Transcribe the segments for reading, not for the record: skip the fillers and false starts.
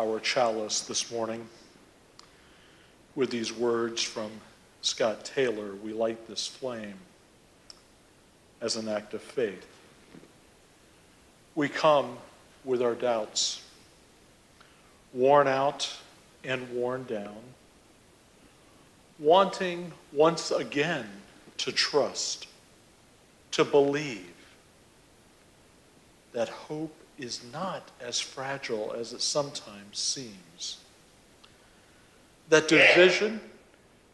our chalice this morning with these words from Scott Taylor, we light this flame as an act of faith. We come with our doubts, worn out and worn down, wanting once again to trust, to believe that hope is not as fragile as it sometimes seems, that division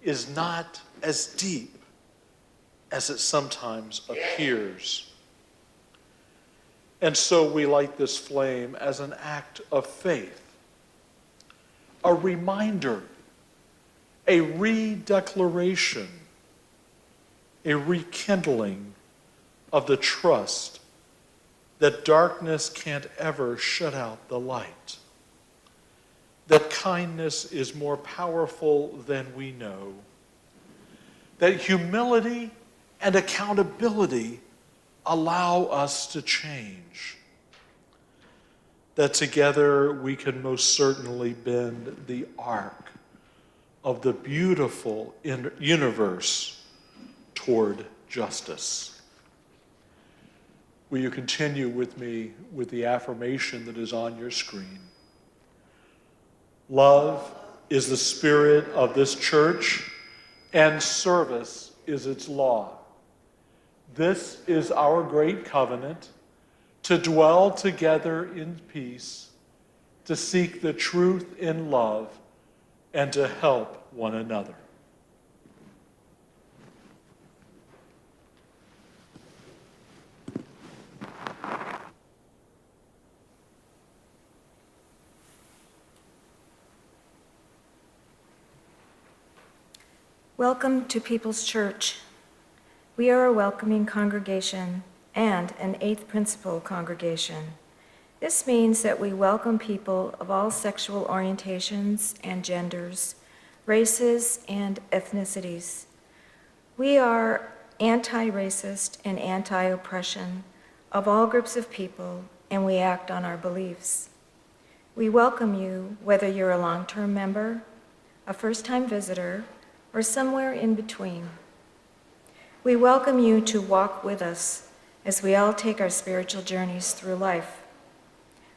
is not as deep as it sometimes appears. And so we light this flame as an act of faith, a reminder, a redeclaration, a rekindling of the trust that darkness can't ever shut out the light, that kindness is more powerful than we know, that humility and accountability allow us to change, that together we can most certainly bend the arc of the beautiful universe toward justice. Will you continue with me with the affirmation that is on your screen? Love is the spirit of this church, and service is its law. This is our great covenant, to dwell together in peace, to seek the truth in love, and to help one another. Welcome to People's Church. We are a welcoming congregation and an eighth principle congregation. This means that we welcome people of all sexual orientations and genders, races and ethnicities. We are anti-racist and anti-oppression of all groups of people, and we act on our beliefs. We welcome you whether you're a long-term member, a first-time visitor, or somewhere in between. We welcome you to walk with us as we all take our spiritual journeys through life,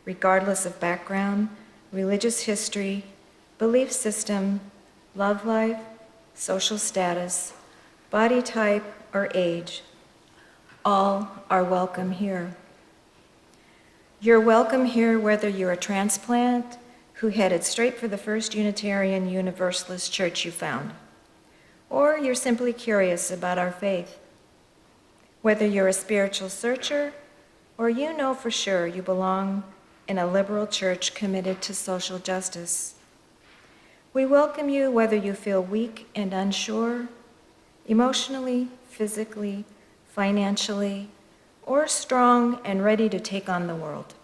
regardless of background, religious history, belief system, love life, social status, body type, or age. All are welcome here. You're welcome here whether you're a transplant who headed straight for the first Unitarian Universalist church you found, or you're simply curious about our faith. Whether you're a spiritual searcher, or you know for sure you belong in a liberal church committed to social justice. We welcome you whether you feel weak and unsure, emotionally, physically, financially, or strong and ready to take on the world.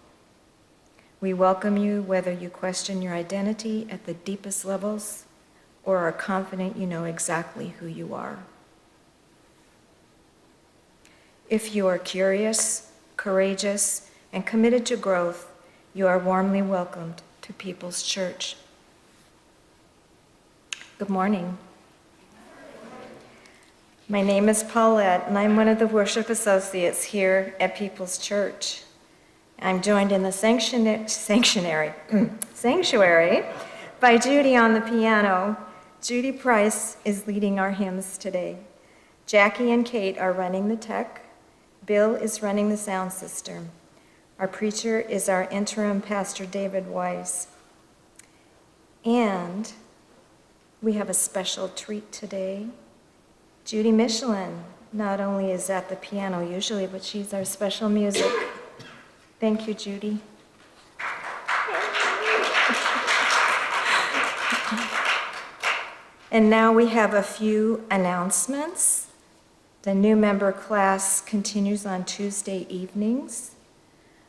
We welcome you whether you question your identity at the deepest levels, or are confident you know exactly who you are. If you are curious, courageous, and committed to growth, you are warmly welcomed to People's Church. Good morning. My name is Paulette, and I'm one of the worship associates here at People's Church. I'm joined in the sanctuary by Judy on the piano. Judy Price is leading our hymns today. Jackie and Kate are running the tech. Bill is running the sound system. Our preacher is our interim pastor, David Weiss. And we have a special treat today. Judy Michelin not only is at the piano usually, but she's our special music. Thank you, Judy. And now we have a few announcements. The new member class continues on Tuesday evenings.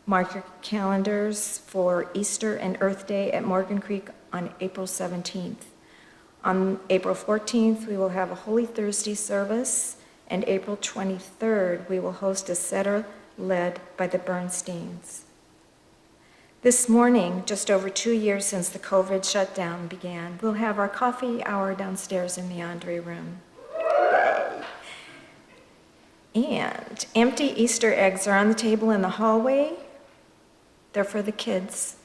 Mark your calendars for Easter and Earth Day at Morgan Creek on April 17th. On April 14th, we will have a Holy Thursday service, and April 23rd, we will host a Seder led by the Bernsteins. This morning, just over 2 years since the COVID shutdown began, we'll have our coffee hour downstairs in the Andre room. And empty Easter eggs are on the table in the hallway. They're for the kids.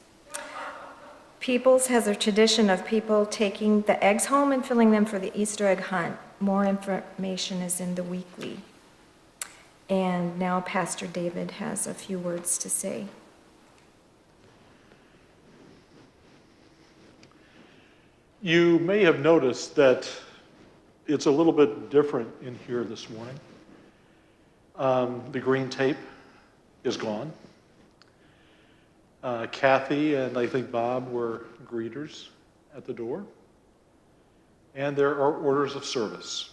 Peoples has a tradition of people taking the eggs home and filling them for the Easter egg hunt. More information is in the weekly. And now Pastor David has a few words to say. You may have noticed that it's a little bit different in here this morning. The green tape is gone. Kathy and I think Bob were greeters at the door. And there are orders of service.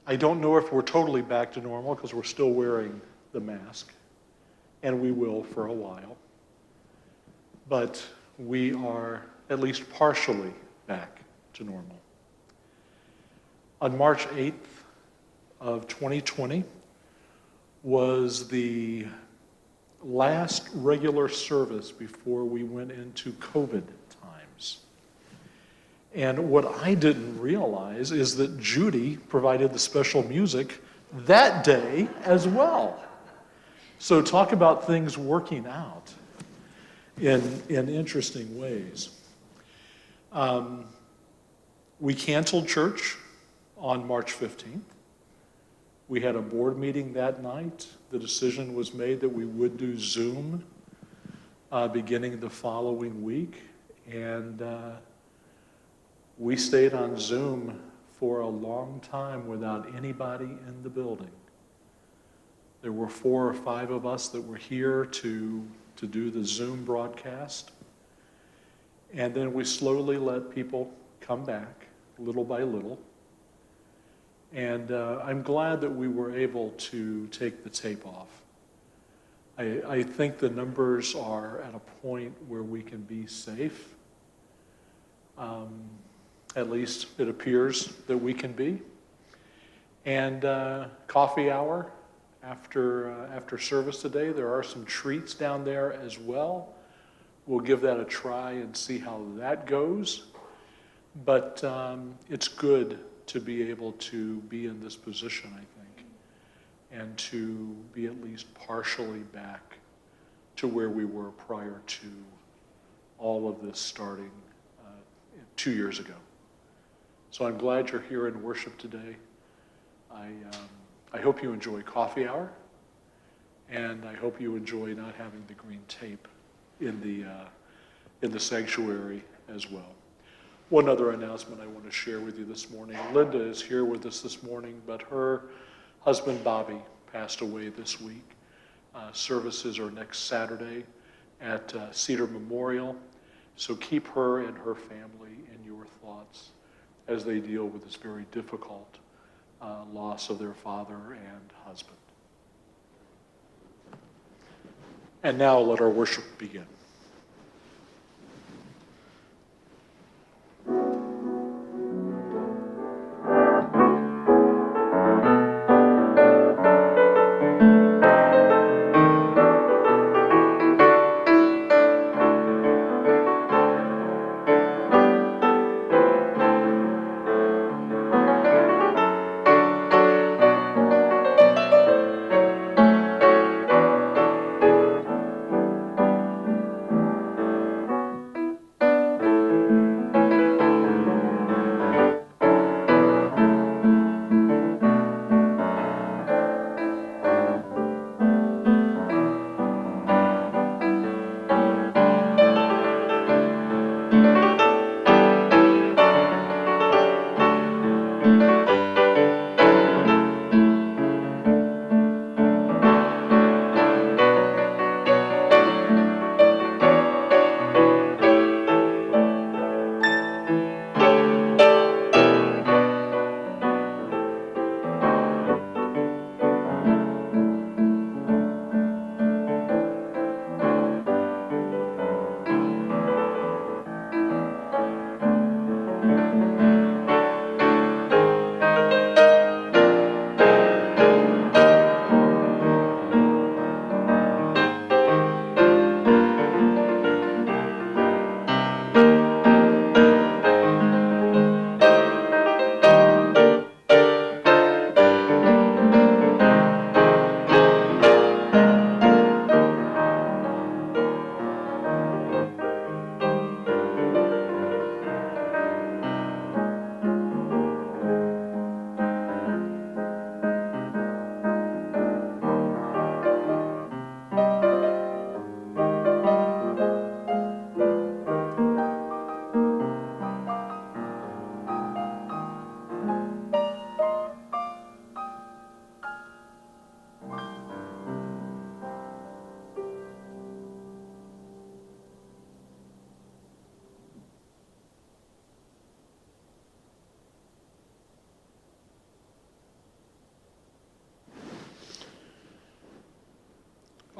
I don't know if we're totally back to normal because we're still wearing the mask, and we will for a while. But we are at least partially back to normal. On March 8th of 2020 was the last regular service before we went into COVID times. And what I didn't realize is that Judy provided the special music that day as well. So talk about things working out in interesting ways. We canceled church on March 15th. We had a board meeting that night. The decision was made that we would do Zoom beginning the following week. And we stayed on Zoom for a long time without anybody in the building. There were 4 or 5 of us that were here to do the Zoom broadcast. And then we slowly let people come back, little by little. And I'm glad that we were able to take the tape off. I think the numbers are at a point where we can be safe. At least it appears that we can be. And coffee hour after service today, there are some treats down there as well. We'll give that a try and see how that goes. But it's good to be able to be in this position, I think, and to be at least partially back to where we were prior to all of this starting 2 years ago. So I'm glad you're here in worship today. I hope you enjoy coffee hour, and I hope you enjoy not having the green tape in the sanctuary as well. One other announcement I want to share with you this morning. Linda is here with us this morning, but her husband Bobby passed away this week. Services are next Saturday at Cedar Memorial, so keep her and her family in your thoughts as they deal with this very difficult loss of their father and husband. And now let our worship begin.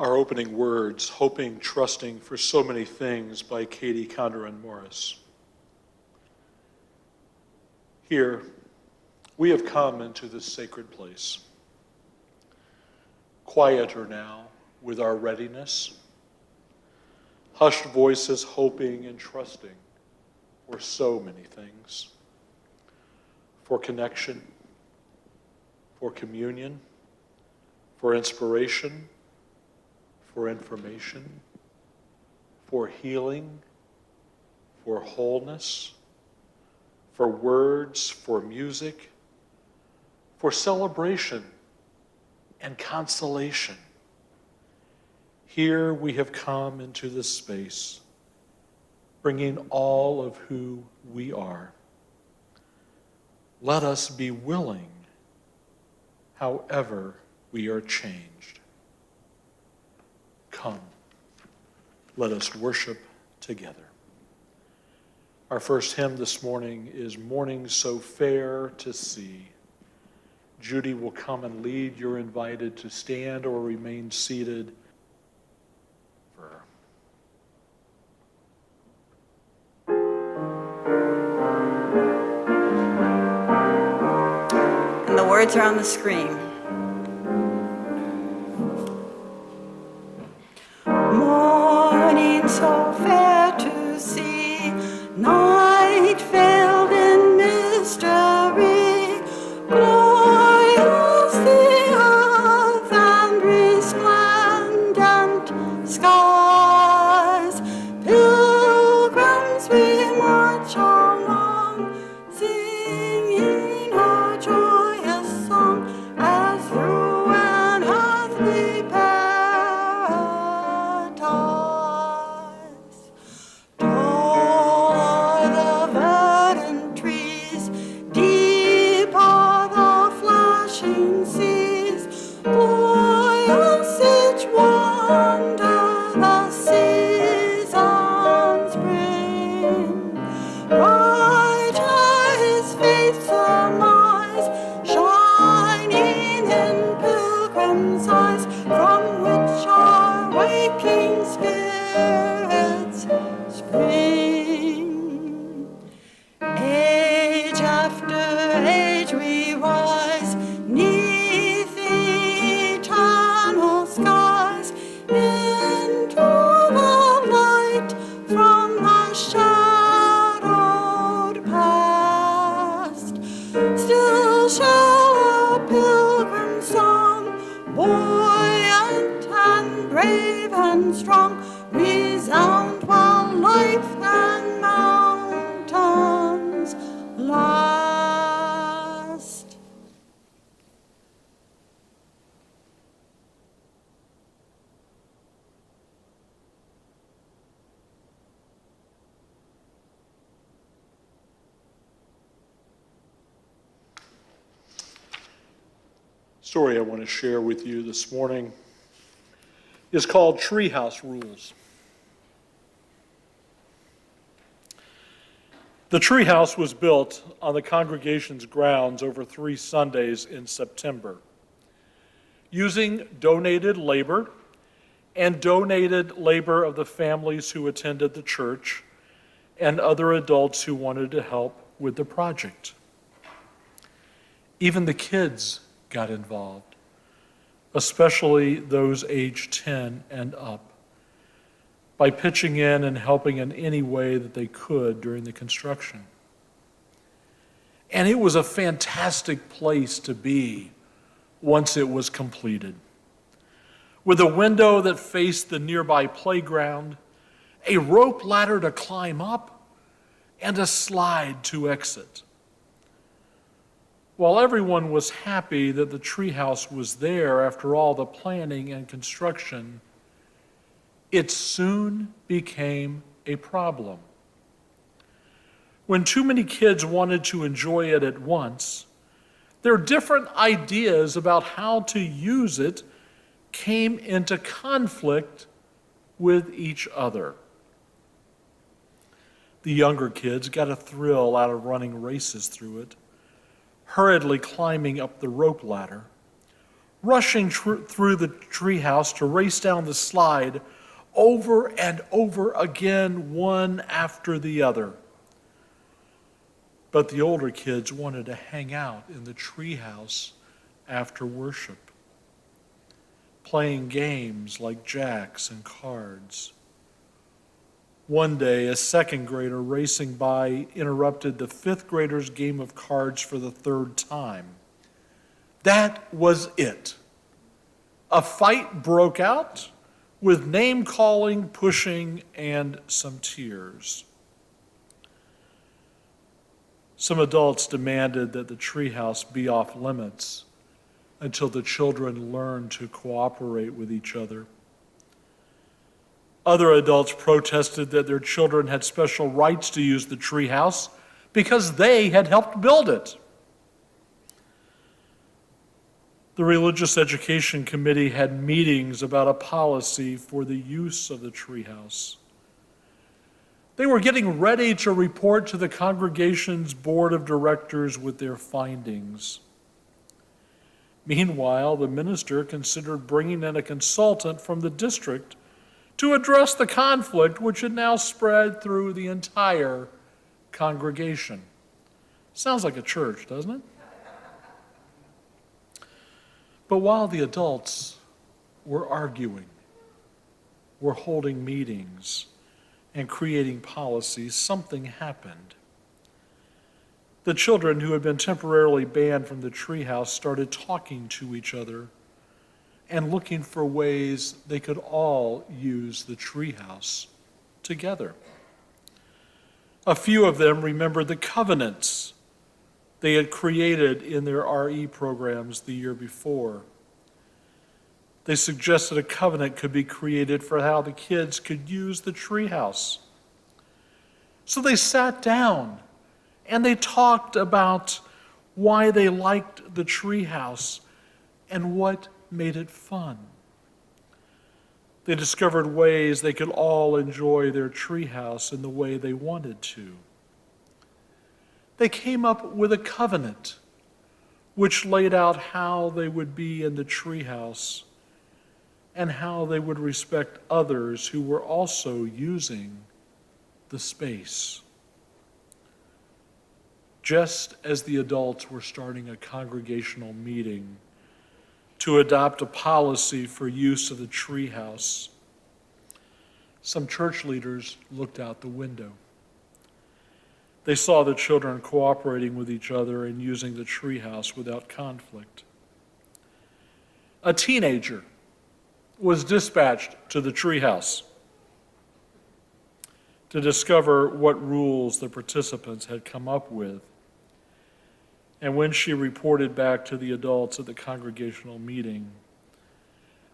our opening words, Hoping, Trusting for So Many Things by Katie Condren Morris. Here, we have come into this sacred place, quieter now with our readiness, hushed voices hoping and trusting for so many things, for connection, for communion, for inspiration, for information, for healing, for wholeness, for words, for music, for celebration and consolation. Here we have come into this space, bringing all of who we are. Let us be willing, however we are changed. Come, let us worship together. Our first hymn this morning is Morning So Fair to See. Judy will come and lead. You're invited to stand or remain seated. And the words are on the screen. Morning so fair to see, night veiled in mystery, glorious the earth and resplendent skies. Pilgrims we march along, singing a joyous song as through an earthly paradise. Tall are the verdant trees, deep are the flashing seas, buoyant each wonder the seasons bring. Bright are his faith's surmise, shining in pilgrims' eyes, from which our waking spirits spring. Age after age we rise, 'neath the eternal skies, into the light from the shadowed past. Still shall our pilgrim song, buoyant and brave and strong, resound while life and mountains last. Story I want to share with you this morning is called Treehouse Rules. The treehouse was built on the congregation's grounds over 3 Sundays in September, using donated labor and donated labor of the families who attended the church and other adults who wanted to help with the project. Even the kids got involved, especially those aged 10 and up, by pitching in and helping in any way that they could during the construction. And it was a fantastic place to be once it was completed, with a window that faced the nearby playground, a rope ladder to climb up, and a slide to exit. While everyone was happy that the treehouse was there after all the planning and construction, it soon became a problem. When too many kids wanted to enjoy it at once, their different ideas about how to use it came into conflict with each other. The younger kids got a thrill out of running races through it, hurriedly climbing up the rope ladder, rushing through the treehouse to race down the slide over and over again, one after the other. But the older kids wanted to hang out in the treehouse after worship, playing games like jacks and cards. One day, a second grader racing by interrupted the fifth grader's game of cards for the third time. That was it. A fight broke out with name-calling, pushing, and some tears. Some adults demanded that the treehouse be off limits until the children learned to cooperate with each other. Other adults protested that their children had special rights to use the treehouse because they had helped build it. The Religious Education Committee had meetings about a policy for the use of the treehouse. They were getting ready to report to the congregation's board of directors with their findings. Meanwhile, the minister considered bringing in a consultant from the district to address the conflict which had now spread through the entire congregation. Sounds like a church, doesn't it? But while the adults were arguing, were holding meetings, and creating policies, something happened. The children who had been temporarily banned from the treehouse started talking to each other and looking for ways they could all use the treehouse together. A few of them remembered the covenants they had created in their RE programs the year before. They suggested a covenant could be created for how the kids could use the treehouse. So they sat down and they talked about why they liked the treehouse and what made it fun. They discovered ways they could all enjoy their treehouse in the way they wanted to. They came up with a covenant which laid out how they would be in the treehouse and how they would respect others who were also using the space. Just as the adults were starting a congregational meeting to adopt a policy for use of the treehouse, some church leaders looked out the window. They saw the children cooperating with each other and using the treehouse without conflict. A teenager was dispatched to the treehouse to discover what rules the participants had come up with. And when she reported back to the adults at the congregational meeting,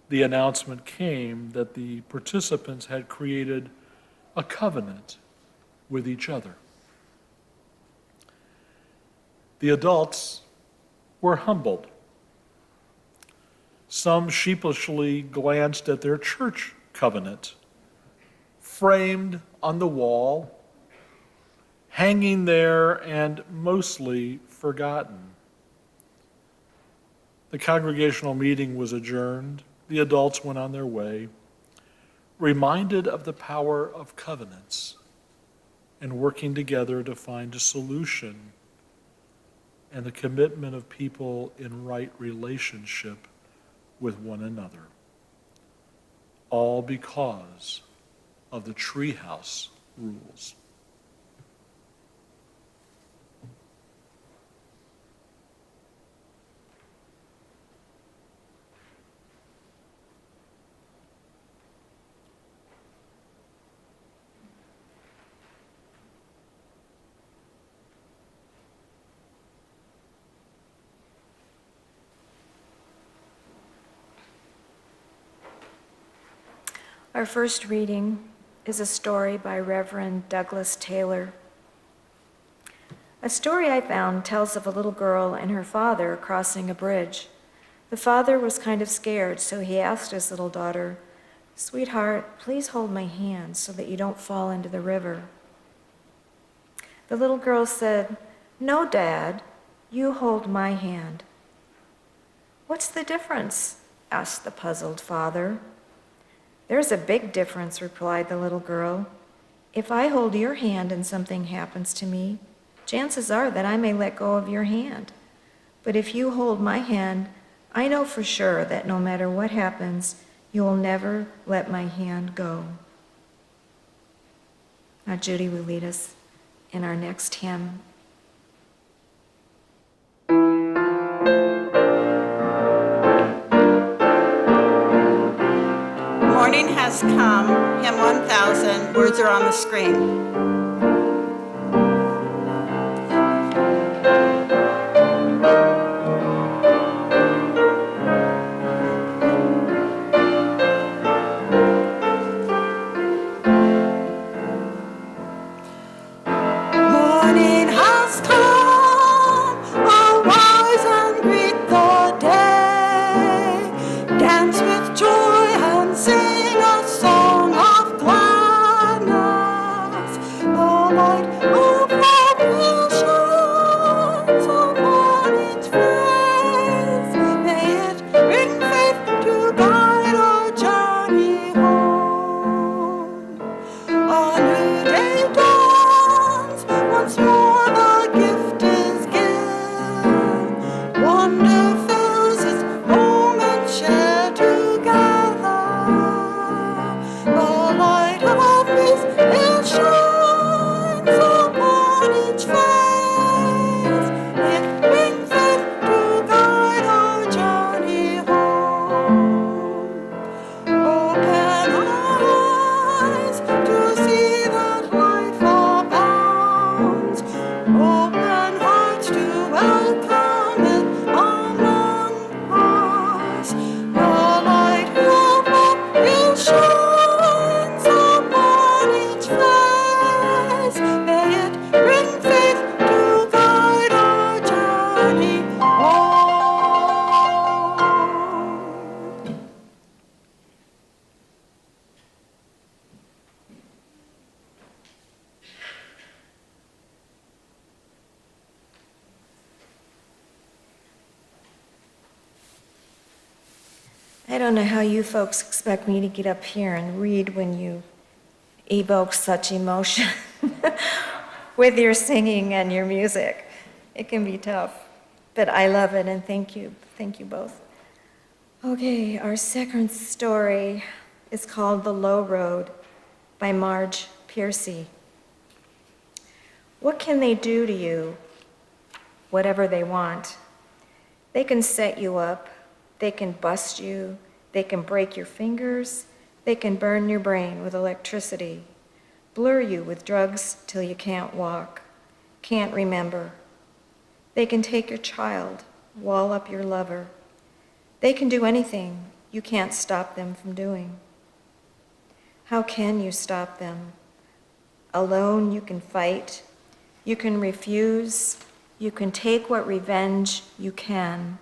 the announcement came that the participants had created a covenant with each other. The adults were humbled. Some sheepishly glanced at their church covenant, framed on the wall, hanging there and mostly forgotten. The congregational meeting was adjourned. The adults went on their way, reminded of the power of covenants and working together to find a solution and the commitment of people in right relationship with one another, all because of the treehouse rules. Our first reading is a story by Reverend Douglas Taylor. A story I found tells of a little girl and her father crossing a bridge. The father was kind of scared, so he asked his little daughter, "Sweetheart, please hold my hand so that you don't fall into the river." The little girl said, "No, Dad, you hold my hand." "What's the difference?" asked the puzzled father. "There's a big difference," replied the little girl. "If I hold your hand and something happens to me, chances are that I may let go of your hand. But if you hold my hand, I know for sure that no matter what happens, you will never let my hand go." Now Judy will lead us in our next hymn. Morning has come, hymn 1000, words are on the screen. Morning has come, arise and greet the day. Dance with joy and sing a song of gladness. The light of love will shine upon its face. May it bring faith to guide our journey home. A new day dawns, once more the gift is given. Wonder fills its moment shared together. The light of peace, it shines upon each face. It brings faith to guide our journey home. Open our eyes to see that life abounds. Open hearts to welcome it among us. The light of love, it shines upon each face. May it bring faith to guide our journey home. I don't know how you folks expect me to get up here and read when you evoke such emotion with your singing and your music. It can be tough, but I love it, and thank you. Thank you both. Okay, our second story is called The Low Road by Marge, Piercy. What can they do to you? Whatever they want. They can set you up, they can bust you, they can break your fingers, they can burn your brain with electricity, blur you with drugs till you can't walk, can't remember. They can take your child, wall up your lover. They can do anything you can't stop them from doing. How can you stop them? Alone you can fight, you can refuse, you can take what revenge you can,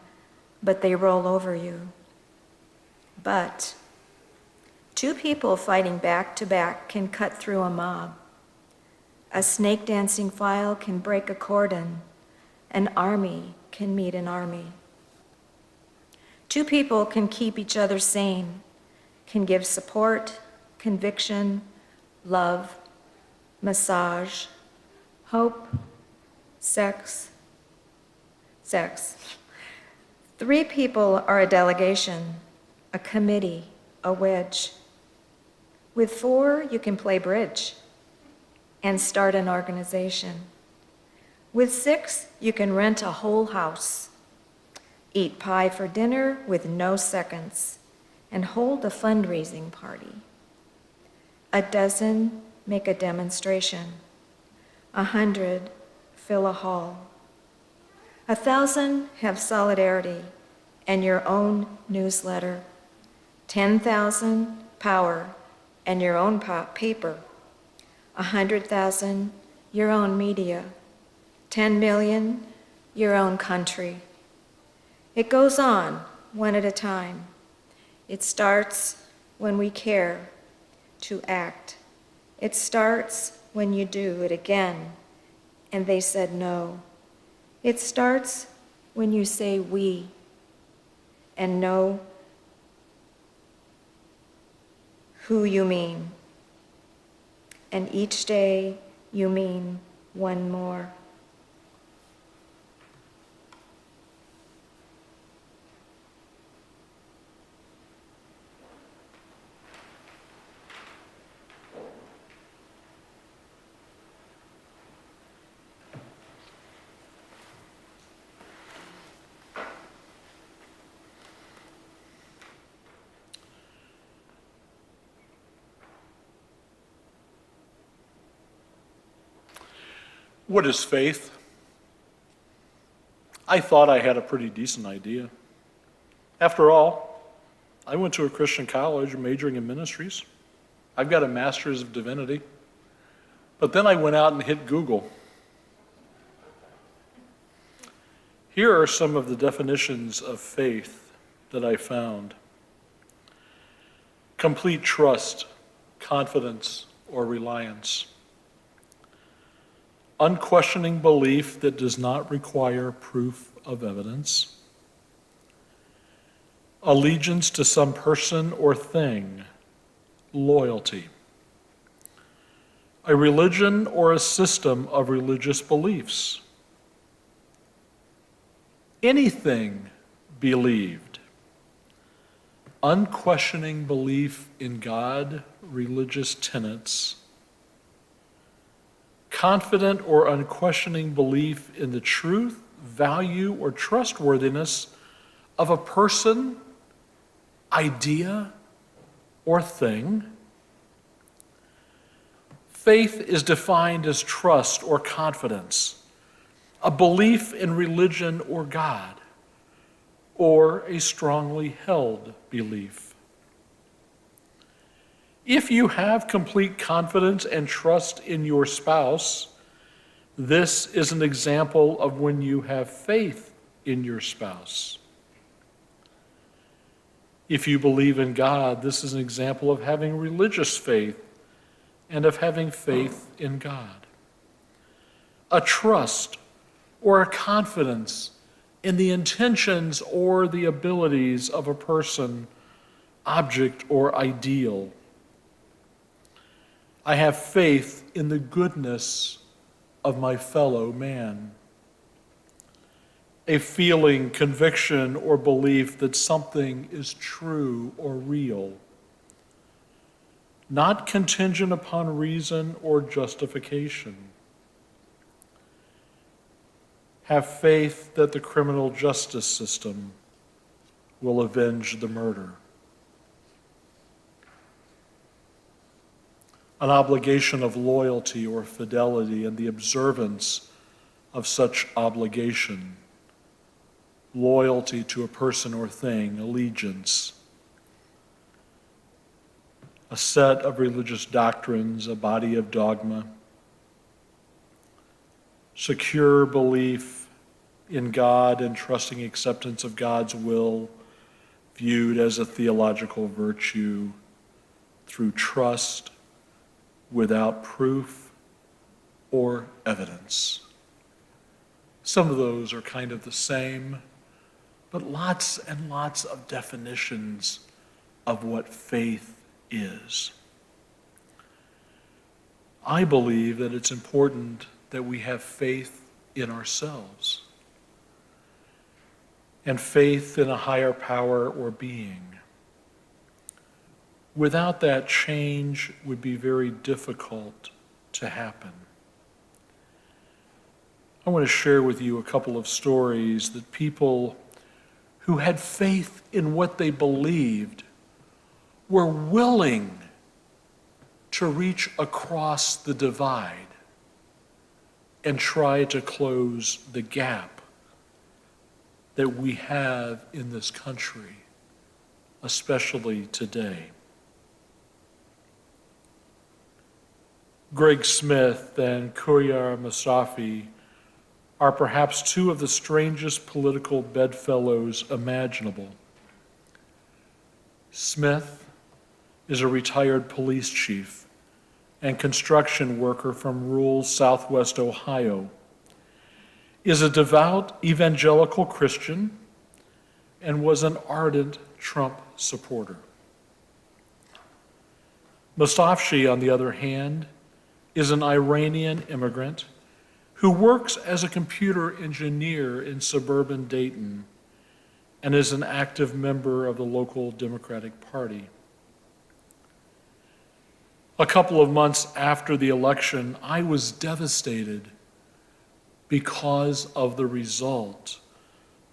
but they roll over you. But two people fighting back to back can cut through a mob. A snake dancing file can break a cordon. An army can meet an army. Two people can keep each other sane, can give support, conviction, love, massage, hope, sex. Three people are a delegation, a committee, a wedge. With four, you can play bridge and start an organization. With six, you can rent a whole house, eat pie for dinner with no seconds, and hold a fundraising party. A dozen make a demonstration. 100 fill a hall. 1,000 have solidarity and your own newsletter. 10,000 power and your own paper. 100,000 your own media. 10 million your own country. It goes on one at a time. It starts when we care to act. It starts when you do it again and they said no. It starts when you say we. and know who you mean. And each day you mean one more. What is faith? I thought I had a pretty decent idea. After all, I went to a Christian college majoring in ministries. I've got a master's of divinity. But then I went out and hit Google. Here are some of the definitions of faith that I found. Complete trust, confidence, or reliance. Unquestioning belief that does not require proof of evidence. Allegiance to some person or thing. Loyalty. A religion or a system of religious beliefs. Anything believed. Unquestioning belief in God, religious tenets. Confident or unquestioning belief in the truth, value, or trustworthiness of a person, idea, or thing. Faith is defined as trust or confidence, a belief in religion or God, or a strongly held belief. If you have complete confidence and trust in your spouse, this is an example of when you have faith in your spouse. If you believe in God, this is an example of having religious faith and of having faith in God. A trust or a confidence in the intentions or the abilities of a person, object, or ideal. I have faith in the goodness of my fellow man. A feeling, conviction, or belief that something is true or real, not contingent upon reason or justification. Have faith that the criminal justice system will avenge the murder. An obligation of loyalty or fidelity and the observance of such obligation. Loyalty to a person or thing, allegiance. A set of religious doctrines, a body of dogma. Secure belief in God and trusting acceptance of God's will, viewed as a theological virtue through trust, without proof or evidence. Some of those are kind of the same, but lots and lots of definitions of what faith is. I believe that it's important that we have faith in ourselves and faith in a higher power or being. Without that, change would be very difficult to happen. I want to share with you a couple of stories that people who had faith in what they believed were willing to reach across the divide and try to close the gap that we have in this country, especially today. Greg Smith and Curiara Masafi are perhaps two of the strangest political bedfellows imaginable. Smith is a retired police chief and construction worker from rural southwest Ohio, is a devout evangelical Christian, and was an ardent Trump supporter. Masafi, on the other hand, is an Iranian immigrant who works as a computer engineer in suburban Dayton and is an active member of the local Democratic Party. A couple of months after the election, I was devastated because of the result,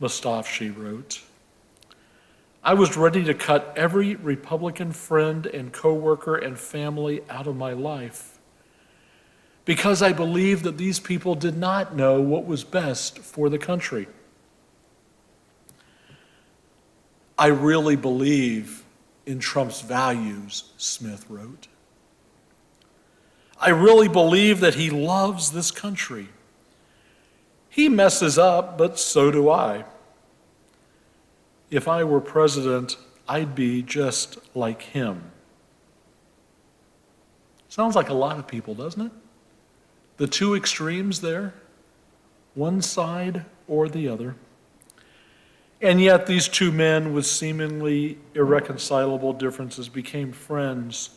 Masafi wrote. I was ready to cut every Republican friend and coworker and family out of my life because I believed that these people did not know what was best for the country. I really believe in Trump's values, Smith wrote. I really believe that he loves this country. He messes up, but so do I. If I were president, I'd be just like him. Sounds like a lot of people, doesn't it? The two extremes there, one side or the other. And yet these two men with seemingly irreconcilable differences became friends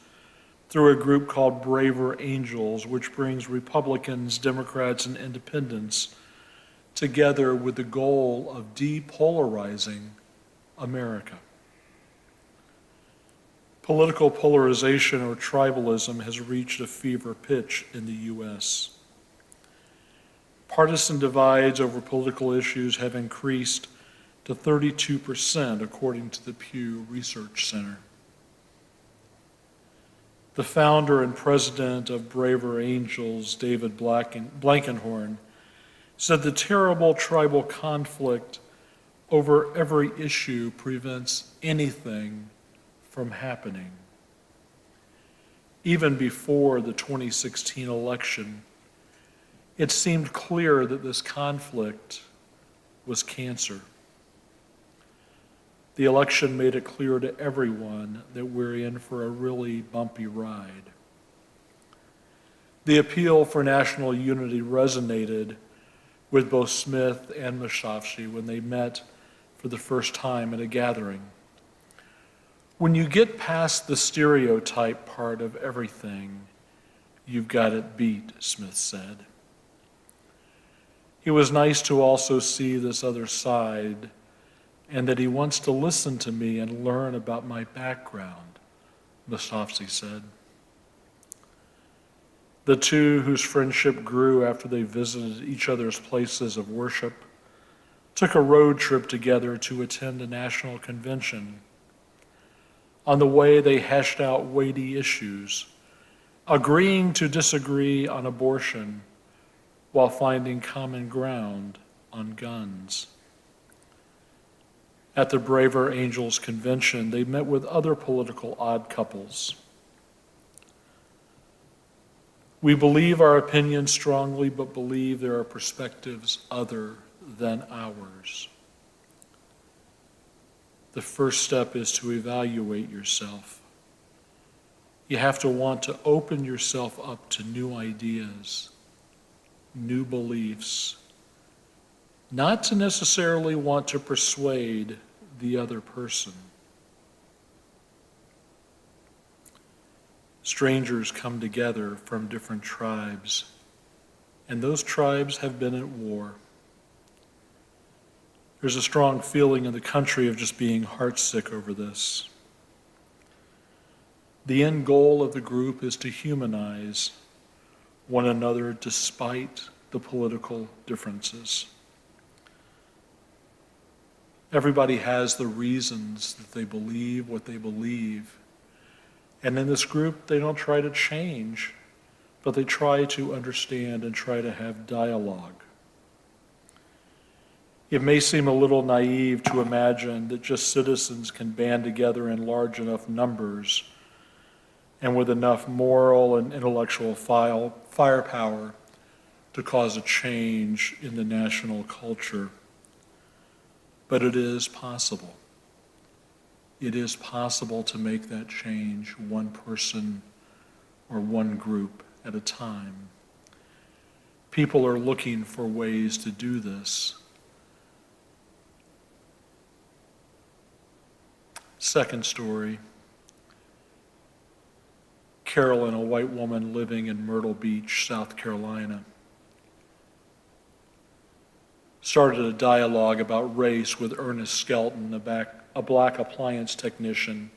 through a group called Braver Angels, which brings Republicans, Democrats, and independents together with the goal of depolarizing America. Political polarization or tribalism has reached a fever pitch in the U.S. Partisan divides over political issues have increased to 32%, according to the Pew Research Center. The founder and president of Braver Angels, David Blankenhorn, said the terrible tribal conflict over every issue prevents anything from happening. Even before the 2016 election, it seemed clear that this conflict was cancer. The election made it clear to everyone that we're in for a really bumpy ride. The appeal for national unity resonated with both Smith and Masafi when they met for the first time at a gathering. When you get past the stereotype part of everything, you've got it beat, Smith said. It was nice to also see this other side and that he wants to listen to me and learn about my background, Masafi said. The two, whose friendship grew after they visited each other's places of worship, took a road trip together to attend a national convention. On the way, they hashed out weighty issues, agreeing to disagree on abortion while finding common ground on guns. At the Braver Angels convention, they met with other political odd couples. We believe our opinions strongly, but believe there are perspectives other than ours. The first step is to evaluate yourself. You have to want to open yourself up to new ideas, new beliefs, not to necessarily want to persuade the other person. Strangers come together from different tribes, and those tribes have been at war. There's a strong feeling in the country of just being heartsick over this. The end goal of the group is to humanize one another despite the political differences. Everybody has the reasons that they believe what they believe. And in this group, they don't try to change, but they try to understand and try to have dialogue. It may seem a little naive to imagine that just citizens can band together in large enough numbers and with enough moral and intellectual firepower to cause a change in the national culture. But it is possible. It is possible to make that change one person or one group at a time. People are looking for ways to do this. Second story. Carolyn, a white woman living in Myrtle Beach, South Carolina, started a dialogue about race with Ernest Skelton, a black appliance technician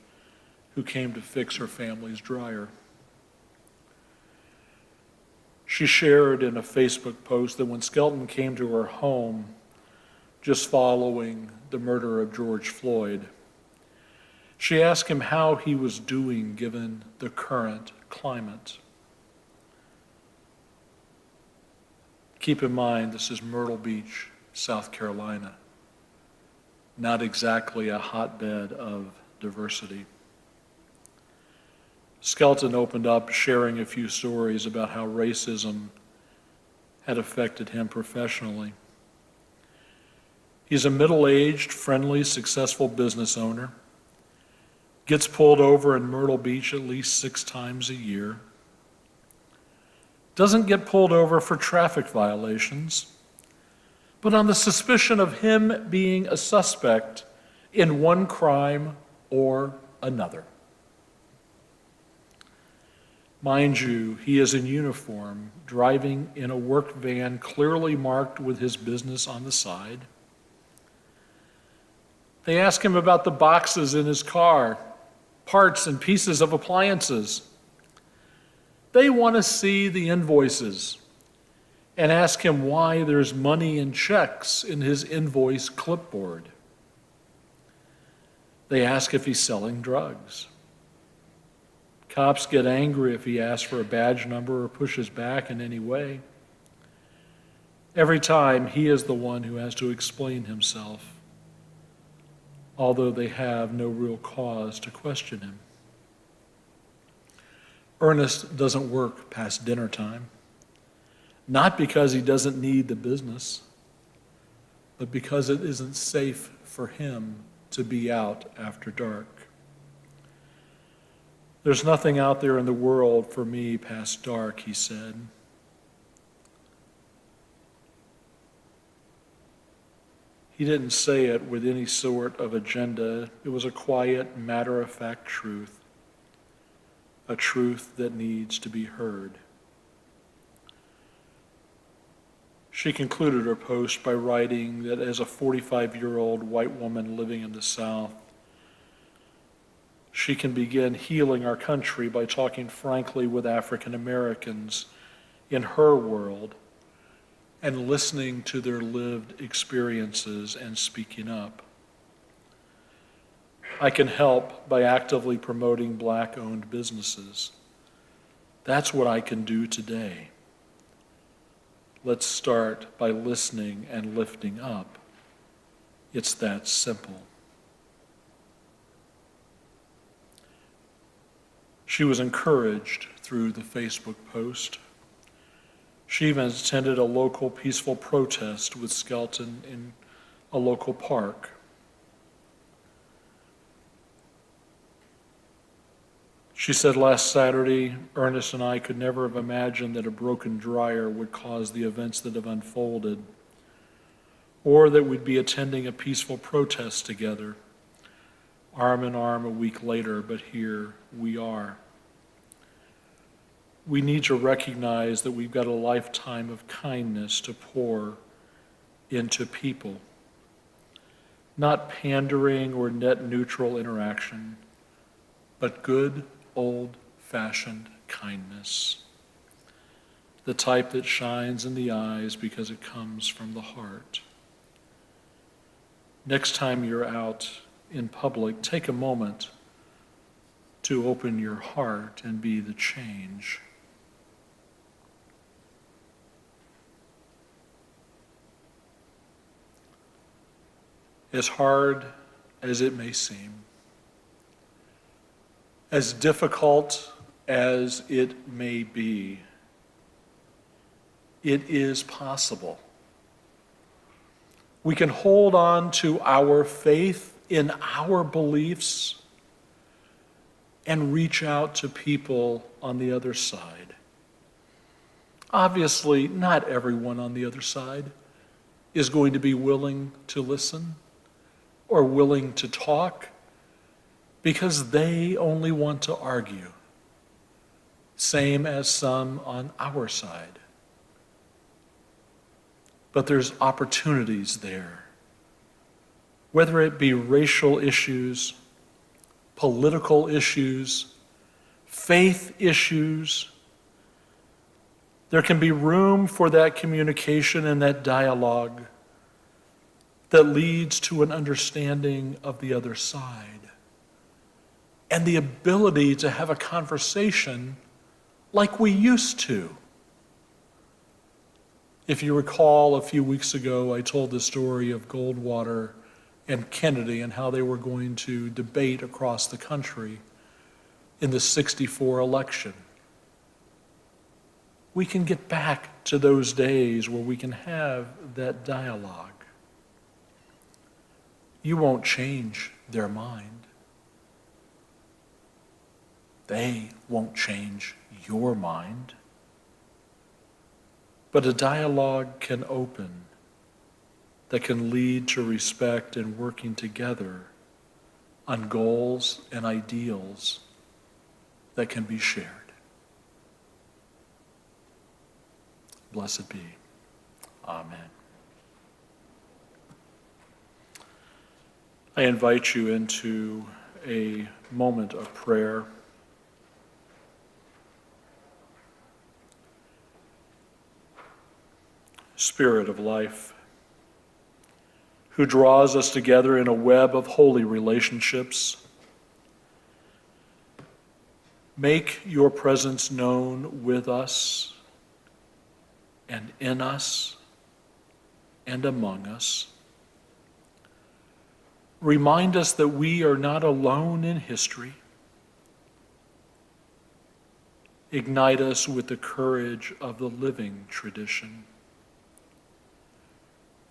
who came to fix her family's dryer. She shared in a Facebook post that when Skelton came to her home just following the murder of George Floyd, she asked him how he was doing given the current climate. Keep in mind, this is Myrtle Beach, South Carolina, not exactly a hotbed of diversity. Skelton opened up sharing a few stories about how racism had affected him professionally. He's a middle-aged, friendly, successful business owner, gets pulled over in Myrtle Beach at least 6 times a year, doesn't get pulled over for traffic violations, but on the suspicion of him being a suspect in one crime or another. Mind you, he is in uniform, driving in a work van clearly marked with his business on the side. They ask him about the boxes in his car, parts and pieces of appliances. They want to see the invoices and ask him why there's money and checks in his invoice clipboard. They ask if he's selling drugs. Cops get angry if he asks for a badge number or pushes back in any way. Every time, he is the one who has to explain himself, although they have no real cause to question him. Ernest doesn't work past dinner time, not because he doesn't need the business, but because it isn't safe for him to be out after dark. There's nothing out there in the world for me past dark, he said. He didn't say it with any sort of agenda. It was a quiet, matter-of-fact truth, a truth that needs to be heard. She concluded her post by writing that as a 45-year-old white woman living in the South, she can begin healing our country by talking frankly with African Americans in her world and listening to their lived experiences and speaking up. I can help by actively promoting black-owned businesses. That's what I can do today. Let's start by listening and lifting up. It's that simple. She was encouraged through the Facebook post. She even attended a local peaceful protest with Skelton in a local park. She said last Saturday, Ernest and I could never have imagined that a broken dryer would cause the events that have unfolded, or that we'd be attending a peaceful protest together, arm in arm a week later, but here we are. We need to recognize that we've got a lifetime of kindness to pour into people, not pandering or net neutral interaction, but good old-fashioned kindness, the type that shines in the eyes because it comes from the heart. Next time you're out in public, take a moment to open your heart and be the change. As hard as it may seem, as difficult as it may be, it is possible. We can hold on to our faith in our beliefs and reach out to people on the other side. Obviously, not everyone on the other side is going to be willing to listen or willing to talk, because they only want to argue, same as some on our side. But there's opportunities there, whether it be racial issues, political issues, faith issues. There can be room for that communication and that dialogue that leads to an understanding of the other side and the ability to have a conversation like we used to. If you recall, a few weeks ago, I told the story of Goldwater and Kennedy and how they were going to debate across the country in the '64 election. We can get back to those days where we can have that dialogue. You won't change their mind. They won't change your mind. But a dialogue can open that can lead to respect and working together on goals and ideals that can be shared. Blessed be. Amen. I invite you into a moment of prayer. Spirit of life, who draws us together in a web of holy relationships, make your presence known with us and in us and among us. Remind us that we are not alone in history. Ignite us with the courage of the living tradition.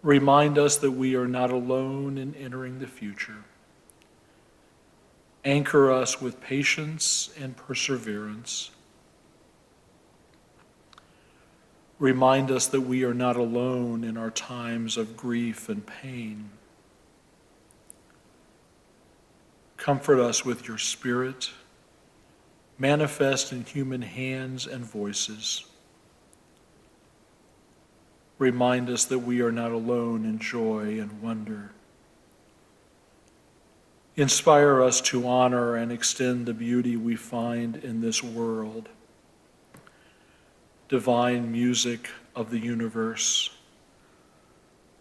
Remind us that we are not alone in entering the future. Anchor us with patience and perseverance. Remind us that we are not alone in our times of grief and pain. Comfort us with your Spirit, manifest in human hands and voices. Remind us that we are not alone in joy and wonder. Inspire us to honor and extend the beauty we find in this world. Divine music of the universe,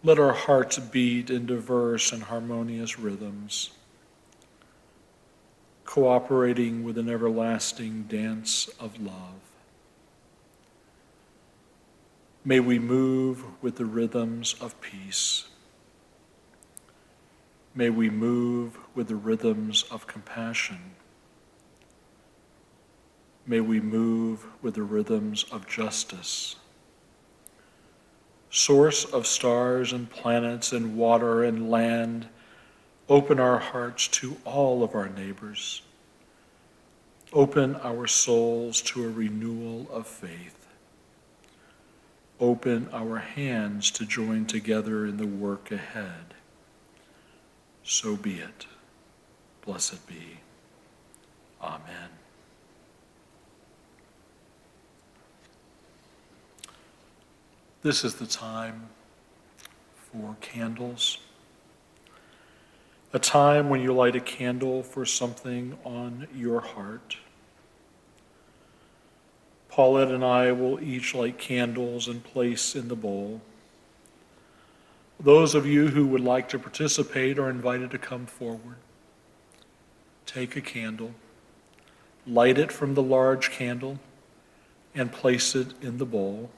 let our hearts beat in diverse and harmonious rhythms, cooperating with an everlasting dance of love. May we move with the rhythms of peace. May we move with the rhythms of compassion. May we move with the rhythms of justice. Source of stars and planets and water and land, open our hearts to all of our neighbors. Open our souls to a renewal of faith. Open our hands to join together in the work ahead. So be it. Blessed be. Amen. This is the time for candles. A time when you light a candle for something on your heart. Paulette and I will each light candles and place in the bowl. Those of you who would like to participate are invited to come forward. Take a candle, light it from the large candle, and place it in the bowl.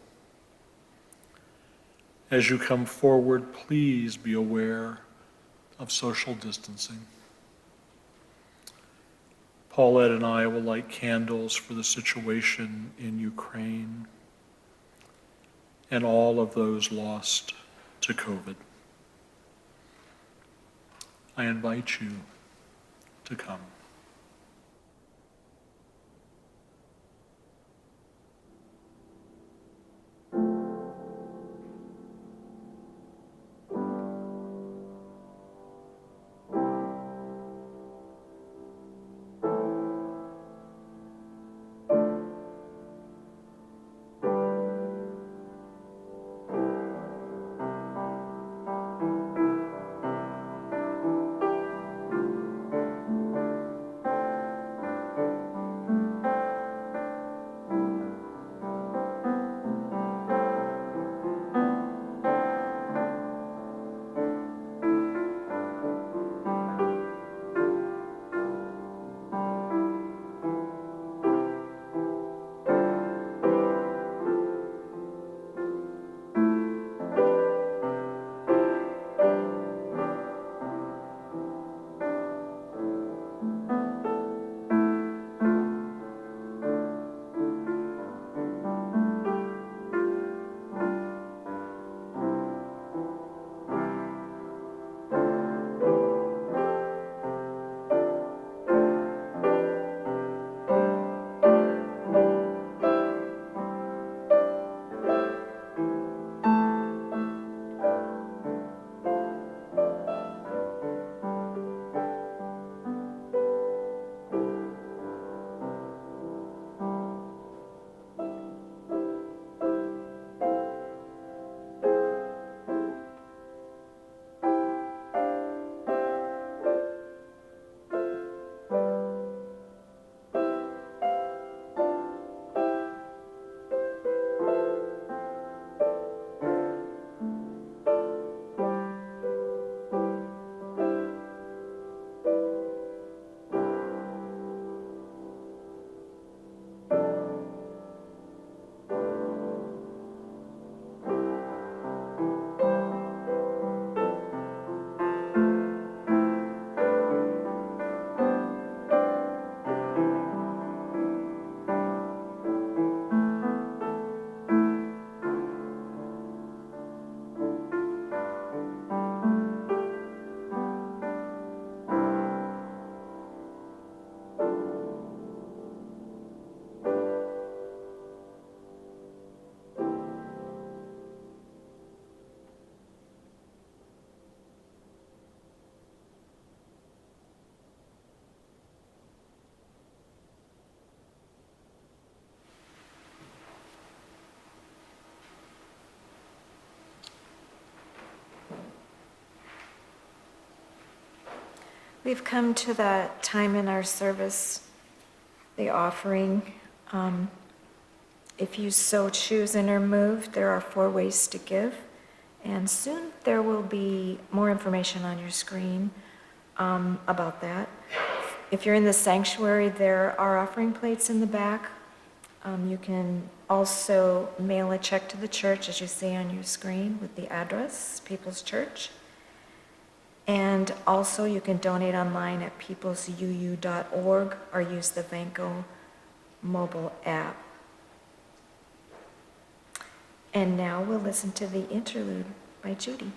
As you come forward, please be aware of social distancing. Paulette and I will light candles for the situation in Ukraine and all of those lost to COVID. I invite you to come. We've come to that time in our service, the offering. If you so choose and are moved, there are 4 ways to give. And soon there will be more information on your screen about that. If you're in the sanctuary, there are offering plates in the back. You can also mail a check to the church, as you see on your screen, with the address, People's Church. And also you can donate online at peoplesuu.org or use the Vanco mobile app. And now we'll listen to the interlude by Judy.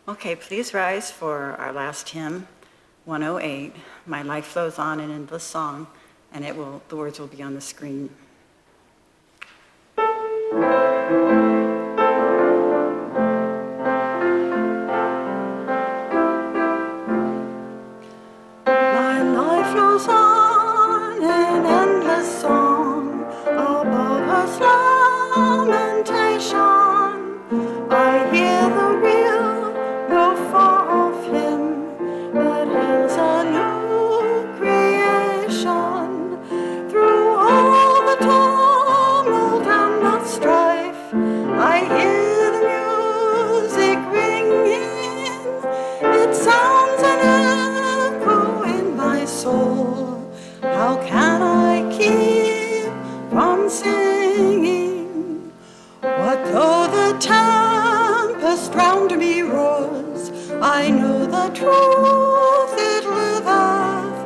Okay, please rise for our last hymn, 108, My Life Flows On in Endless Song, and the words will be on the screen. My life flows on in endless song, above us lamentation. I hear the real, no far off hymn that hails a new creation. Through all the tumult and the strife, I hear the music ringing. It sounds an echo in my soul. How can I keep from singing? What though the tempest round me roars, I know the truth it liveth.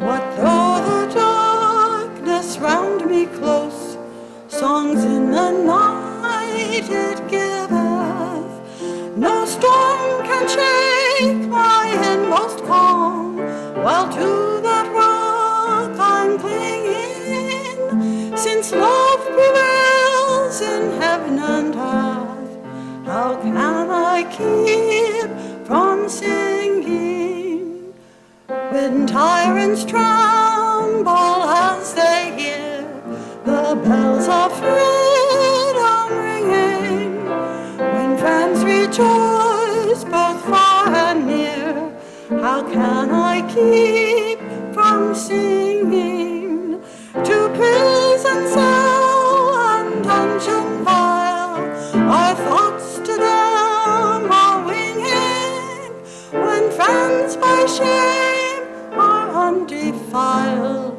What though the darkness round me close, songs in Since love prevails in heaven and earth, how can I keep from singing? When tyrants tremble as they hear the bells of freedom ringing, when friends rejoice both far and near, how can I keep from singing? To prison cell and dungeon vile, our thoughts to them are winging, when friends by shame are undefiled,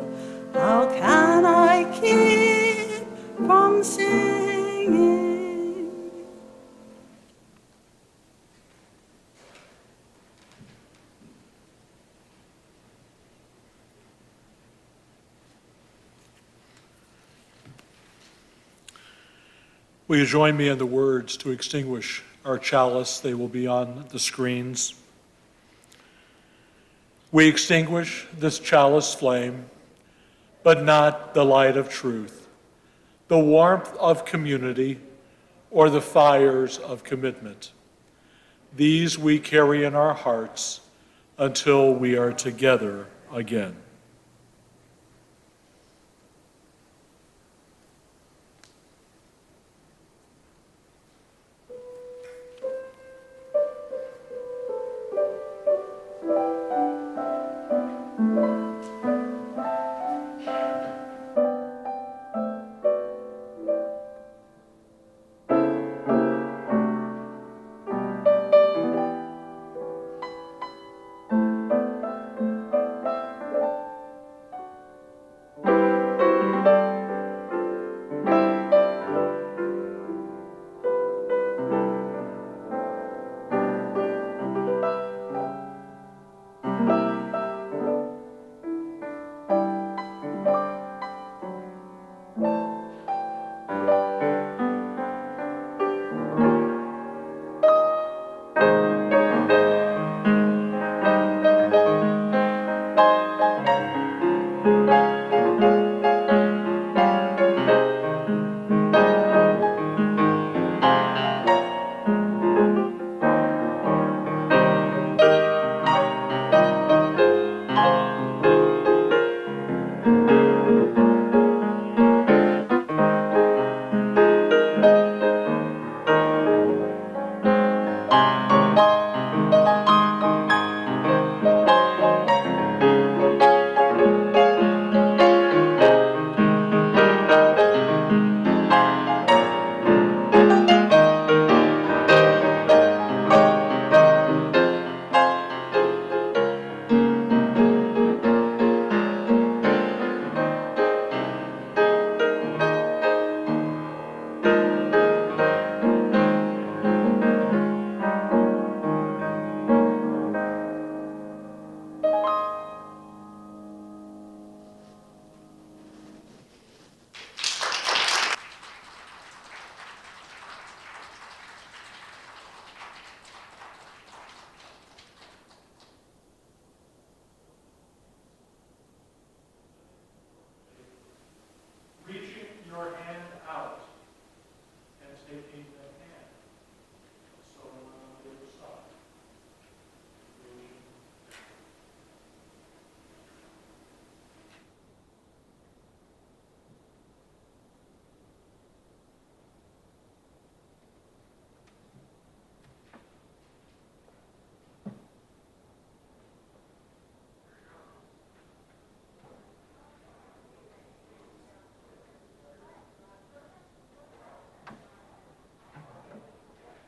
how can I keep from singing? Will you join me in the words to extinguish our chalice? They will be on the screens. We extinguish this chalice flame, but not the light of truth, the warmth of community, or the fires of commitment. These we carry in our hearts until we are together again.